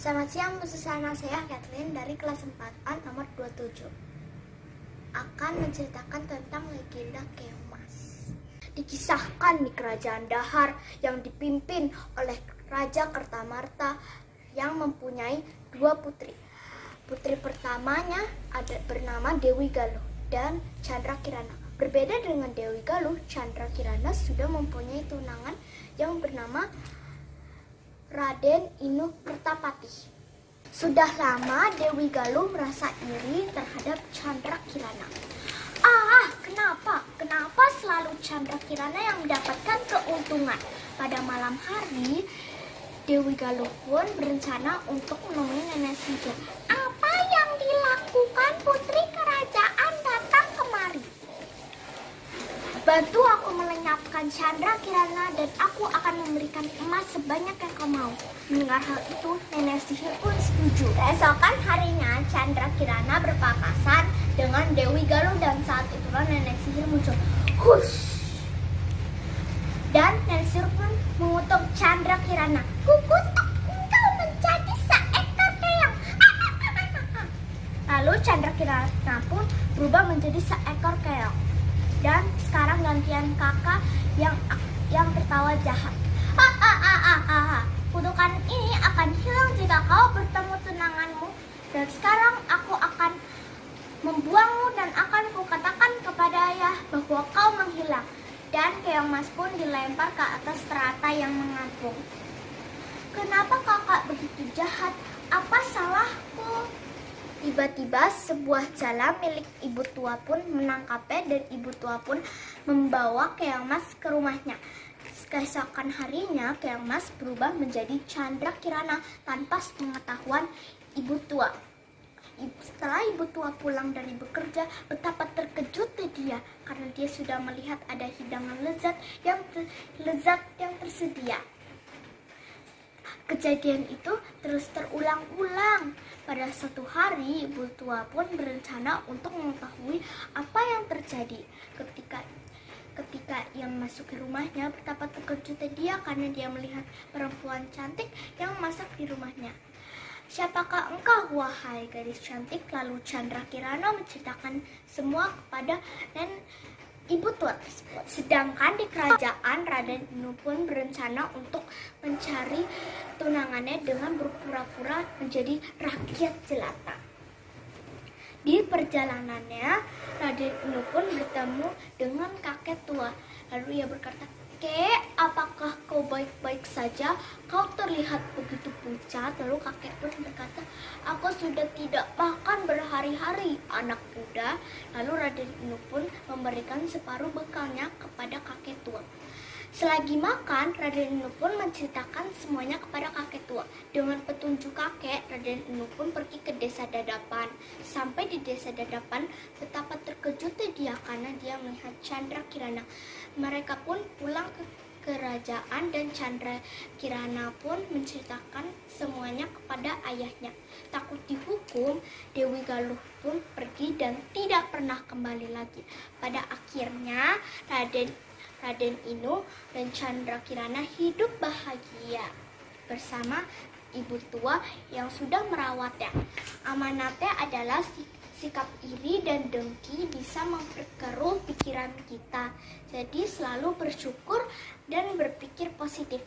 Selamat siang, Bu Susana. Saya Kathleen dari kelas 4A nomor 27. Akan menceritakan tentang legenda Keong Mas. Dikisahkan di kerajaan Dahar yang dipimpin oleh Raja Kertamarta yang mempunyai 2 putri. Putri pertamanya bernama Dewi Galuh dan Chandra Kirana. Berbeda dengan Dewi Galuh, Chandra Kirana sudah mempunyai tunangan yang bernama Raden Inu Kertapati. Sudah lama Dewi Galuh merasa iri terhadap Chandra Kirana. Kenapa selalu Chandra Kirana yang mendapatkan keuntungan? Pada malam hari, Dewi Galuh pun berencana untuk menemui nenek sihir. Apa yang dilakukan putri kerajaan datang kemari? Bantu aku melenyapkan Chandra Kirana dan aku akan memberikan emas sebanyak yang kau mau. Mendengar hal itu, nenek sihir pun setuju. Keesokan harinya, Chandra Kirana berpapasan dengan Dewi Galuh dan saat itulah nenek sihir muncul. Hush! Dan nenek sihir pun mengutuk Chandra Kirana. Kukutuk engkau menjadi seekor keong. Lalu Chandra Kirana pun berubah menjadi seekor keong. Dan sekarang gantian kakak yang tertawa jahat. Kutukan ini akan hilang jika kau bertemu tunanganmu. Dan sekarang aku akan membuangmu dan akan kukatakan kepada ayah bahwa kau menghilang. Dan Keong Mas pun dilempar ke atas terata yang mengapung. Kenapa kakak begitu jahat? Apa salahku? Tiba-tiba sebuah jala milik ibu tua pun menangkapnya dan ibu tua pun membawa Keong Mas ke rumahnya. Keesokan harinya Keong Mas berubah menjadi Chandra Kirana tanpa pengetahuan ibu tua. Setelah ibu tua pulang dari bekerja, betapa terkejutnya dia karena dia sudah melihat ada hidangan lezat yang tersedia. Kejadian itu terus terulang-ulang. Pada suatu hari, ibu tua pun berencana untuk mengetahui apa yang terjadi. Ketika ia masuk ke rumahnya, betapa terkejutnya dia karena dia melihat perempuan cantik yang masak di rumahnya. "Siapakah engkau, wahai gadis cantik?" Lalu Chandra Kirana menceritakan semua kepada ibu tua tersebut. Sedangkan di kerajaan, Raden Inu pun berencana untuk mencari tunangannya dengan berpura-pura menjadi rakyat jelata. Di perjalanannya, Raden Inu pun bertemu dengan kakek tua. Lalu ia berkata, "Kek, apakah kau baik-baik saja? Kau terlihat begitu pucat." Lalu kakek pun berkata, "Aku sudah tidak makan berhari-hari, anak muda." Lalu Raden Inu pun memberikan separuh bekalnya kepada kakek tua. Selagi makan, Raden Inu pun menceritakan semuanya kepada kakek tua. Dengan petunjuk kakek, Raden Inu pun pergi ke desa Dadapan. Sampai di desa Dadapan, betapa terkejutnya dia karena dia melihat Chandra Kirana. Mereka pun pulang ke kerajaan dan Chandra Kirana pun menceritakan semuanya kepada ayahnya. Takut dihukum, Dewi Galuh pun pergi dan tidak pernah kembali lagi. Pada akhirnya, Raden Inu dan Chandra Kirana hidup bahagia bersama ibu tua yang sudah merawatnya. Amanatnya adalah sikap iri dan dengki bisa memperkeruh pikiran kita. Jadi selalu bersyukur dan berpikir positif.